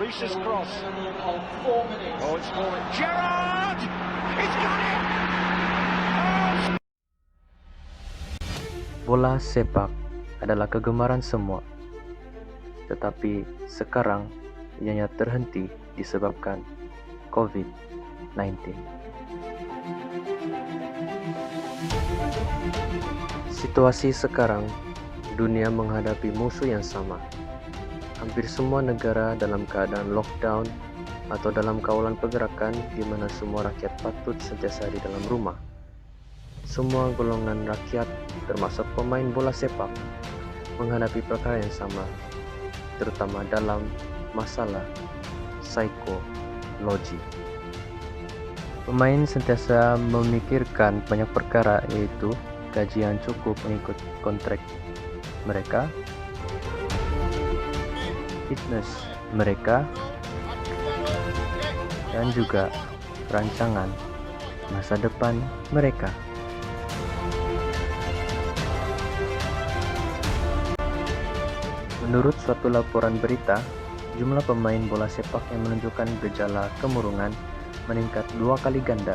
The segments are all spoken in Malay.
Reese's cross. Oh, it's falling. Gerrard! He's got it! Bola sepak adalah kegemaran semua. Tetapi sekarang ianya terhenti disebabkan COVID-19. Situasi sekarang, dunia menghadapi musuh yang sama. Hampir semua negara dalam keadaan lockdown atau dalam kawalan pergerakan di mana semua rakyat patut sentiasa di dalam rumah. Semua golongan rakyat, termasuk pemain bola sepak, menghadapi perkara yang sama, terutama dalam masalah psikologi. Pemain sentiasa memikirkan banyak perkara, yaitu gaji yang cukup mengikut kontrak mereka, fitness mereka, dan juga rancangan masa depan mereka. Menurut suatu laporan berita, jumlah pemain bola sepak yang menunjukkan gejala kemurungan meningkat 2 kali ganda.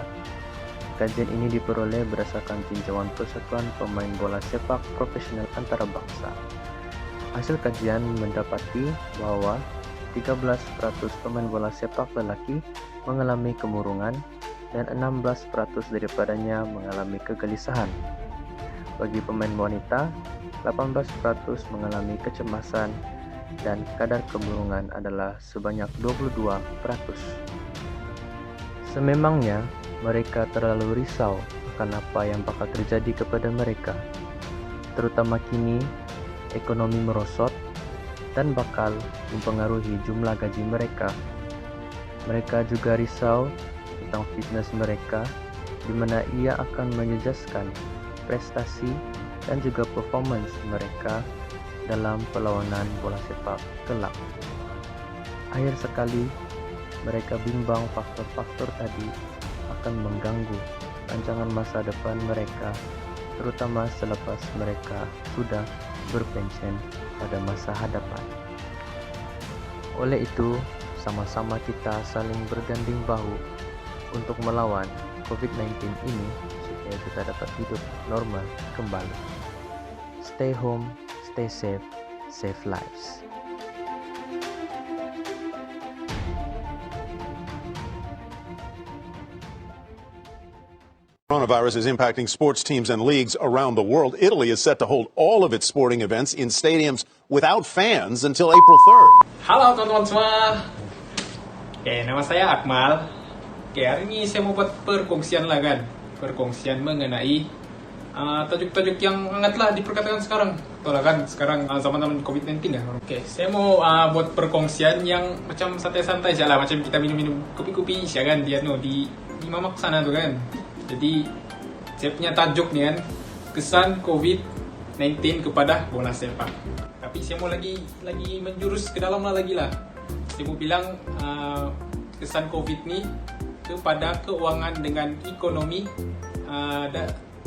Kajian ini diperoleh berdasarkan tinjauan Persatuan Pemain Bola Sepak Profesional Antarabangsa. Hasil kajian mendapati bahwa 13% pemain bola sepak lelaki mengalami kemurungan dan 16% daripadanya mengalami kegelisahan. Bagi pemain wanita, 18% mengalami kecemasan dan kadar kemurungan adalah sebanyak 22%. Sememangnya mereka terlalu risau akan apa yang bakal terjadi kepada mereka, terutama kini ekonomi merosot dan bakal mempengaruhi jumlah gaji mereka. Mereka juga risau tentang fitness mereka, di mana ia akan menjejaskan prestasi dan juga performance mereka dalam perlawanan bola sepak kelak. Akhir sekali, mereka bimbang faktor-faktor tadi akan mengganggu rancangan masa depan mereka, terutama selepas mereka sudah berpensiun pada masa hadapan. Oleh itu, sama-sama kita saling berganding bahu untuk melawan COVID-19 ini supaya kita dapat hidup normal kembali. Stay home, stay safe, save lives. Coronavirus is impacting sports teams and leagues around the world. Italy is set to hold all of its sporting events in stadiums without fans until April 3rd. Halo teman-teman semua. Nama saya Akmal. Hari ini saya mau buat perkongsian lah kan. Perkongsian mengenai tajuk-tajuk yang hangat lah diperkatakan sekarang. Tahu lah kan, sekarang zaman-zaman COVID-19 ya. Saya mau buat perkongsian yang macam santai-santai saja lah. Macam kita minum-minum kopi-kopi ya kan, di mamak sana tuh kan. Jadi saya punya tajuk nih kan, kesan COVID-19 kepada bola sepak. Tapi saya mau lagi menjurus ke dalam lagi lah. Saya mau bilang kesan COVID nih kepada keuangan dengan ekonomi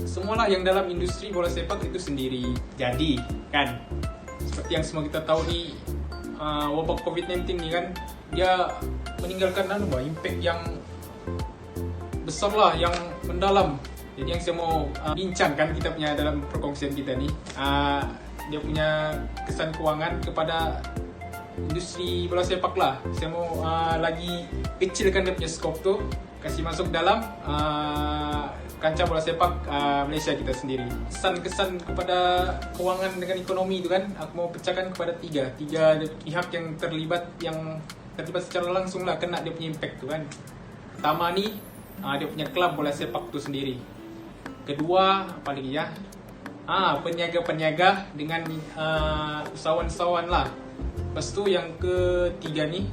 semualah yang dalam industri bola sepak itu sendiri. Jadi kan, seperti yang semua kita tahu nih, wabah COVID-19 nih kan, dia meninggalkan impact yang besar lah, yang mendalam. Jadi yang saya mau bincangkan kita punya dalam perkongsian kita nih, dia punya kesan keuangan kepada industri bola sepak lah. Saya mau lagi kecilkan dia punya skop tuh, kasih masuk dalam kancah bola sepak Malaysia kita sendiri. Kesan-kesan kepada keuangan dengan ekonomi itu kan, aku mau pecahkan kepada tiga pihak yang terlibat secara langsung lah, kena dia punya impact tuh kan. Pertama nih, dia punya klub bola sepak itu sendiri. Kedua, apa lagi ya? Peniaga-peniaga dengan usahawan-usahawan lah. Lepas tu yang ketiga nih,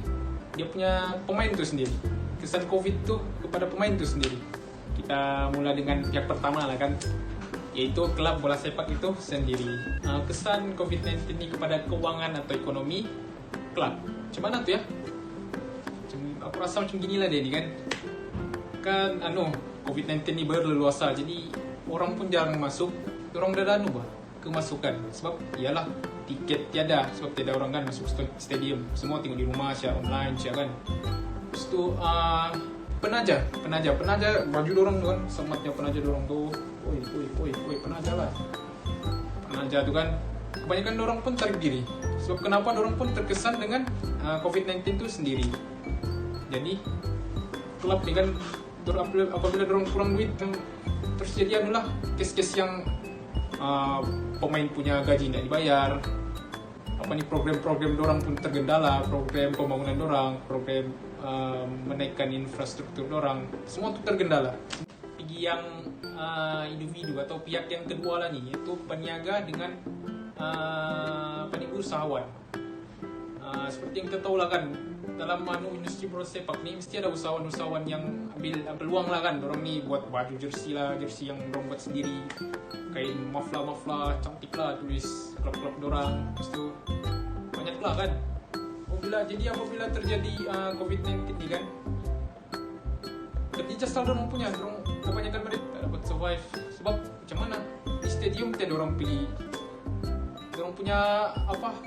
dia punya pemain itu sendiri. Kesan COVID tuh kepada pemain itu sendiri. Kita mulai dengan pihak pertama lah kan, yaitu klub bola sepak itu sendiri. Kesan COVID-19 ini kepada keuangan atau ekonomi klub. Macam mana tuh ya? Aku rasa macam gini lah dia ni kan. COVID-19 ni berleluasa, jadi orang pun jarang masuk. Orang dah kemasukan. Sebab ialah tiket tiada, sebab tiada orang kan masuk stadium. Semua tengok di rumah, share online, share kan. Lepas tu penaja baju dorang tu kan, sematnya penaja dorang tu. Oi penaja lah. Penaja tu kan kebanyakan dorang pun tarik diri. Sebab kenapa dorang pun terkesan dengan COVID-19 tu sendiri. Jadi klub ni kan apabila dorang kurang duit, terus jadi adalah kes-kes yang pemain punya gaji tidak dibayar, program-program dorang pun tergendala, program pembangunan dorang, program menaikkan infrastruktur dorang, semua itu tergendala. Yang individu atau pihak yang kedua lah ni, iaitu peniaga dengan penipu usahawan. Seperti yang kita tahu lah kan, dalam industri bola sepak ni mesti ada usahawan-usahawan yang ambil peluang lah kan. Dorang ni buat baju jersey yang dorang buat sendiri, kain mafla cantik lah, tulis klub-klub dorang. Lepas tu banyak lah kan. Apabila terjadi COVID-19 ni kan, kerja style dorang punya, dorang kebanyakan mereka tak dapat survive. Sebab macam mana di stadium tiada orang pergi, dorang punya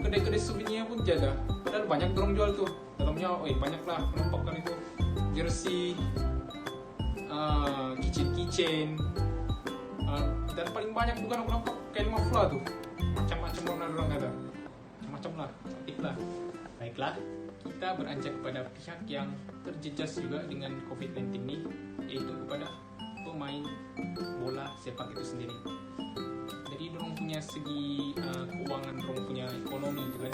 kedai-kedai souvenir pun tiada. Padahal banyak dorang jual tu. Dalamnya banyak lah penampakan itu, jersey, keychain, dan paling banyak bukan aku nampak kain mafla tu. Macam-macam warna dorang ada, macam-macam lah, cantik lah. Baiklah, kita beranjak kepada pihak yang terjejas juga dengan COVID-19 ini, yaitu kepada pemain bola sepak itu sendiri. Jadi dorang punya segi keuangan, dorang punya ekonomi itu kan,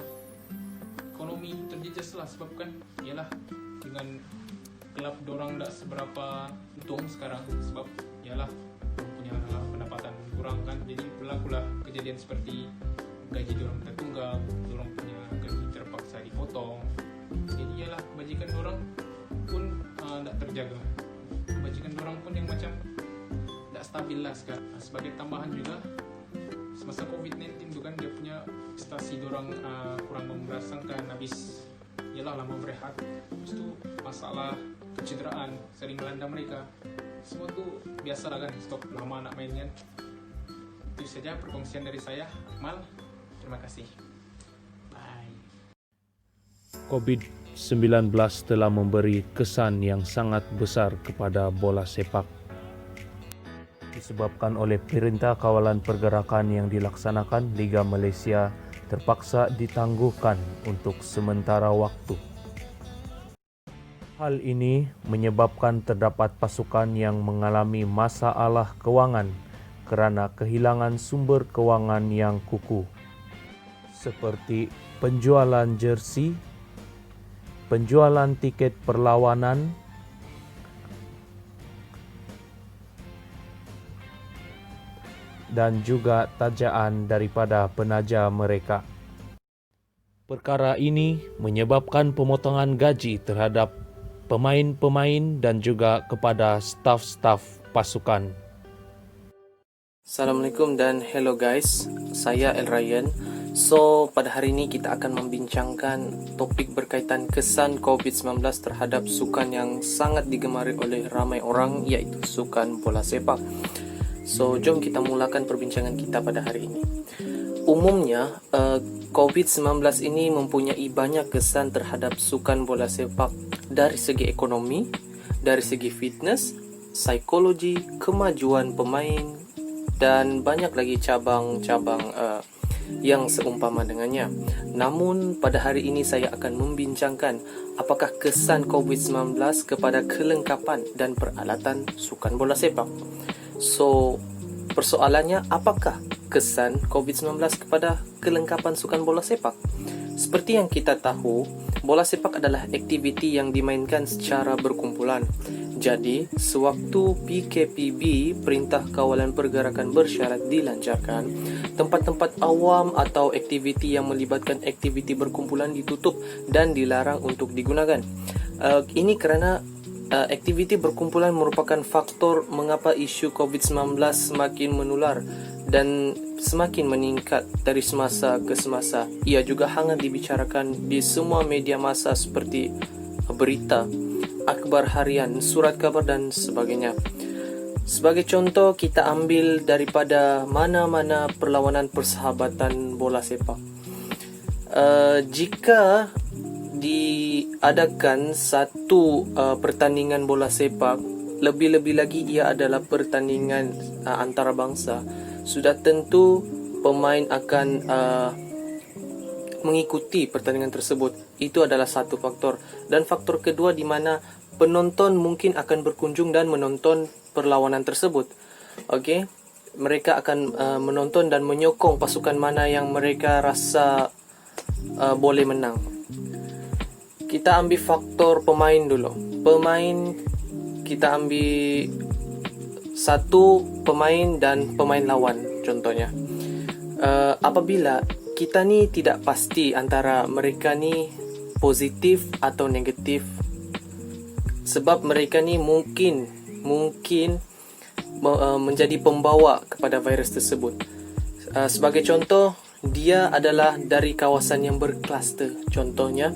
ekonomi terjejas lah. Sebab kan ialah dengan klub dorang tak seberapa untung sekarang, sebab ialah dorang punya pendapatan kurang kan. Jadi berlakulah kejadian seperti gaji dorang tertunggak, dorang punya gaji terpaksa dipotong. Jadi ialah kebajikan dorang pun tak terjaga, kebajikan dorang pun yang macam tak stabil lah sekarang. Sebagai tambahan juga, semasa COVID-19 tu kan dia punya prestasi dorang kurang memerasakan, habis ialah lama berehat. Lepas tu masalah kecederaan sering melanda mereka. Semua tu biasa lah kan, stop lama nak main kan. Itu saja perkongsian dari saya, Akmal. Terima kasih. Bye. COVID-19 telah memberi kesan yang sangat besar kepada bola sepak. Disebabkan oleh Perintah Kawalan Pergerakan yang dilaksanakan, Liga Malaysia terpaksa ditangguhkan untuk sementara waktu. Hal ini menyebabkan terdapat pasukan yang mengalami masalah kewangan kerana kehilangan sumber kewangan yang kukuh, seperti penjualan jersey, penjualan tiket perlawanan, dan juga tajaan daripada penaja mereka. Perkara ini menyebabkan pemotongan gaji terhadap pemain-pemain dan juga kepada staf-staf pasukan. Assalamualaikum dan hello guys, saya El Ryan. So, pada hari ini kita akan membincangkan topik berkaitan kesan COVID-19 terhadap sukan yang sangat digemari oleh ramai orang, iaitu sukan bola sepak. So, jom kita mulakan perbincangan kita pada hari ini. Umumnya, COVID-19 ini mempunyai banyak kesan terhadap sukan bola sepak dari segi ekonomi, dari segi fitness, psikologi, kemajuan pemain, dan banyak lagi cabang-cabang yang seumpama dengannya. Namun pada hari ini saya akan membincangkan apakah kesan COVID-19 kepada kelengkapan dan peralatan sukan bola sepak. So, persoalannya, apakah kesan COVID-19 kepada kelengkapan sukan bola sepak? Seperti yang kita tahu, bola sepak adalah aktiviti yang dimainkan secara berkumpulan. Jadi, sewaktu PKPB, Perintah Kawalan Pergerakan Bersyarat, dilancarkan, tempat-tempat awam atau aktiviti yang melibatkan aktiviti berkumpulan ditutup dan dilarang untuk digunakan. Ini kerana aktiviti berkumpulan merupakan faktor mengapa isu COVID-19 semakin menular dan semakin meningkat dari semasa ke semasa. Ia juga hangat dibicarakan di semua media massa seperti berita, akhbar harian, surat kabar dan sebagainya. Sebagai contoh, kita ambil daripada mana-mana perlawanan persahabatan bola sepak. Jika diadakan satu pertandingan bola sepak, lebih-lebih lagi ia adalah pertandingan antarabangsa, sudah tentu pemain akan mengikuti pertandingan tersebut. Itu adalah satu faktor. Dan faktor kedua di mana penonton mungkin akan berkunjung dan menonton perlawanan tersebut. Okey, mereka akan menonton dan menyokong pasukan mana yang mereka rasa boleh menang. Kita ambil faktor pemain dulu. Pemain, kita ambil satu pemain dan pemain lawan contohnya. Apabila kita ni tidak pasti antara mereka ni positif atau negatif, sebab mereka ni mungkin menjadi pembawa kepada virus tersebut. Sebagai contoh, dia adalah dari kawasan yang berkluster contohnya,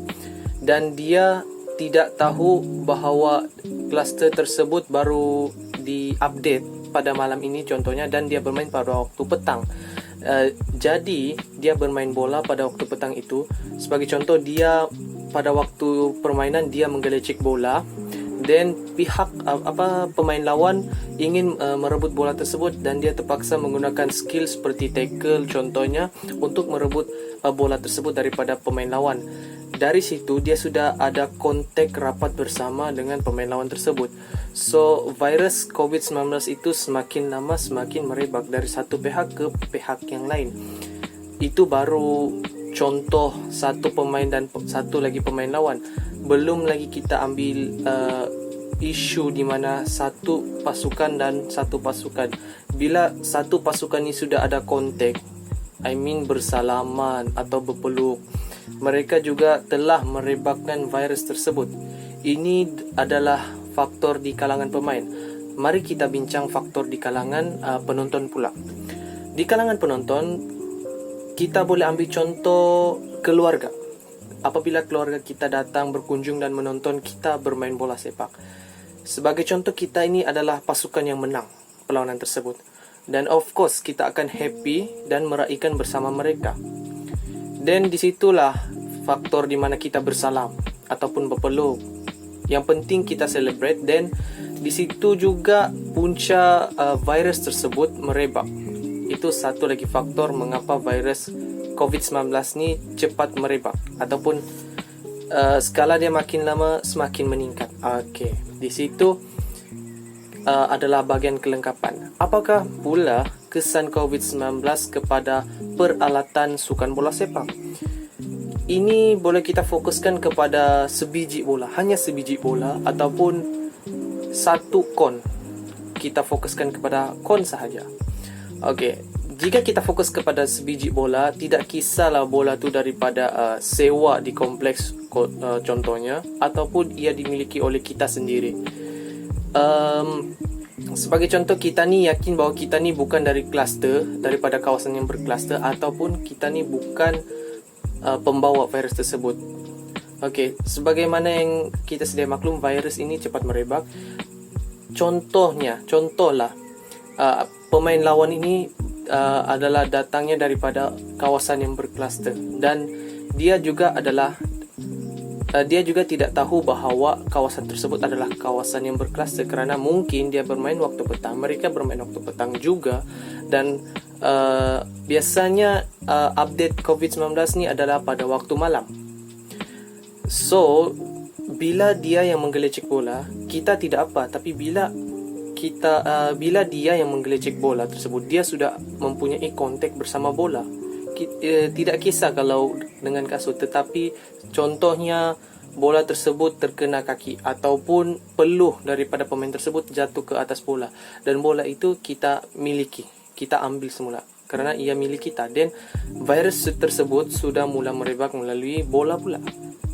dan dia tidak tahu bahawa kluster tersebut baru diupdate pada malam ini contohnya, dan dia bermain pada waktu petang. Jadi dia bermain bola pada waktu petang itu. Sebagai contoh, dia pada waktu permainan dia menggelecek bola, dan pihak pemain lawan ingin merebut bola tersebut, dan dia terpaksa menggunakan skill seperti tackle contohnya untuk merebut bola tersebut daripada pemain lawan. Dari situ dia sudah ada kontak rapat bersama dengan pemain lawan tersebut. So virus COVID-19 itu semakin lama semakin merebak dari satu pihak ke pihak yang lain. Itu baru contoh satu pemain dan satu lagi pemain lawan. Belum lagi kita ambil isu di mana satu pasukan dan satu pasukan. Bila satu pasukan ini sudah ada kontak, bersalaman atau berpeluk, mereka juga telah merebakkan virus tersebut. Ini adalah faktor di kalangan pemain. Mari kita bincang faktor di kalangan penonton pula. Di kalangan penonton, kita boleh ambil contoh keluarga. Apabila keluarga kita datang berkunjung dan menonton kita bermain bola sepak, sebagai contoh, kita ini adalah pasukan yang menang perlawanan tersebut, dan of course kita akan happy dan meraihkan bersama mereka. Dan disitulah faktor di mana kita bersalam ataupun berpeluk. Yang penting kita celebrate, dan di situ juga punca virus tersebut merebak. Itu satu lagi faktor mengapa virus COVID-19 ni cepat merebak, ataupun skala dia makin lama semakin meningkat. Okey, di situ adalah bahagian kelengkapan. Apakah pula kesan COVID-19 kepada peralatan sukan bola sepak? Ini boleh kita fokuskan kepada sebiji bola, hanya sebiji bola, ataupun satu kon. Kita fokuskan kepada kon sahaja. Okey, jika kita fokus kepada sebiji bola, tidak kisahlah bola tu daripada sewa di kompleks contohnya, ataupun ia dimiliki oleh kita sendiri. Sebagai contoh, kita ni yakin bahawa kita ni bukan dari kluster, daripada kawasan yang berkluster, ataupun kita ni bukan pembawa virus tersebut. Okey, sebagaimana yang kita sedia maklum, virus ini cepat merebak. Contohlah, pemain lawan ini adalah datangnya daripada kawasan yang berkluster, dan dia juga tidak tahu bahawa kawasan tersebut adalah kawasan yang berkluster, kerana mungkin dia bermain waktu petang, mereka bermain waktu petang juga, dan biasanya update COVID-19 ni adalah pada waktu malam. So bila dia yang menggelecek bola, kita tidak apa, tapi bila dia yang menggelecek bola tersebut, dia sudah mempunyai kontak bersama bola. Tidak kisah kalau dengan kasut, tetapi contohnya bola tersebut terkena kaki, ataupun peluh daripada pemain tersebut jatuh ke atas bola, dan bola itu kita miliki, kita ambil semula kerana ia milik kita, dan virus tersebut sudah mula merebak melalui bola pula.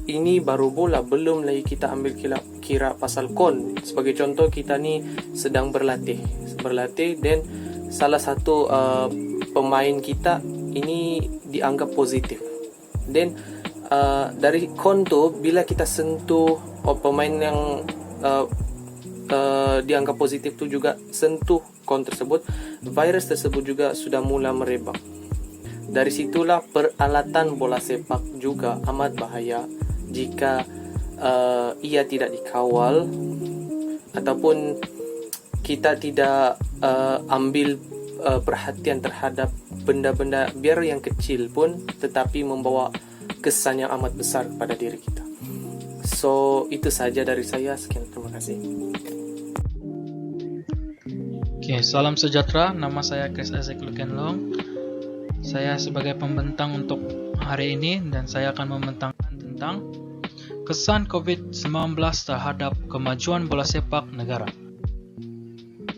Ini baru bola, belum lagi kita ambil kira pasal kon. Sebagai contoh, kita ni sedang berlatih, dan salah satu pemain kita ini dianggap positif, dan dari kon tu, bila kita sentuh pemain yang dianggap positif tu juga sentuh kaum tersebut, virus tersebut juga sudah mula merebak. Dari situlah peralatan bola sepak juga amat bahaya jika ia tidak dikawal ataupun kita tidak ambil perhatian terhadap benda-benda biar yang kecil pun tetapi membawa kesan yang amat besar kepada diri kita. So itu saja dari saya, sekian, terima kasih. Oke, salam sejahtera. Nama saya Chris Isaac Lukenlong. Saya sebagai pembentang untuk hari ini dan saya akan membentangkan tentang kesan COVID-19 terhadap kemajuan bola sepak negara.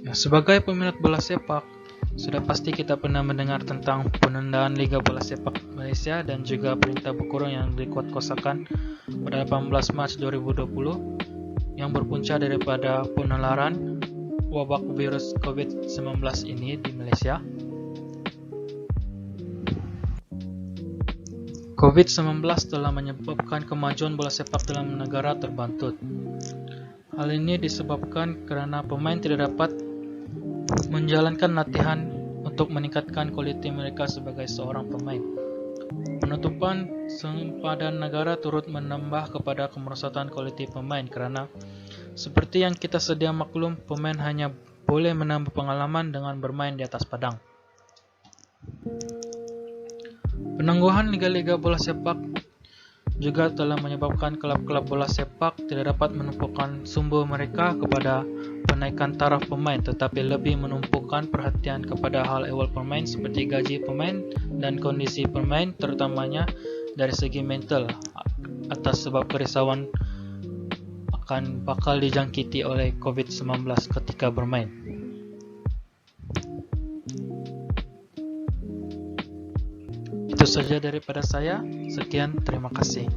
Ya, sebagai peminat bola sepak, sudah pasti kita pernah mendengar tentang penundaan Liga Bola Sepak Malaysia dan juga perintah berkurung yang dikuatkuasakan pada 18 Mac 2020 yang berpunca daripada penularan wabak virus COVID-19 ini di Malaysia. COVID-19 telah menyebabkan kemajuan bola sepak dalam negara terbantut. Hal ini disebabkan kerana pemain tidak dapat menjalankan latihan untuk meningkatkan kualiti mereka sebagai seorang pemain. Penutupan sempadan negara turut menambah kepada kemerosotan kualiti pemain kerana seperti yang kita sedia maklum, pemain hanya boleh menambah pengalaman dengan bermain di atas padang. Penangguhan liga-liga bola sepak juga telah menyebabkan klub-klub bola sepak tidak dapat menumpukan sumber mereka kepada penaikan taraf pemain tetapi lebih menumpukan perhatian kepada hal ehwal pemain seperti gaji pemain dan kondisi pemain terutamanya dari segi mental atas sebab kerisauan akan bakal dijangkiti oleh COVID-19 ketika bermain. Itu saja daripada saya. Sekian, terima kasih.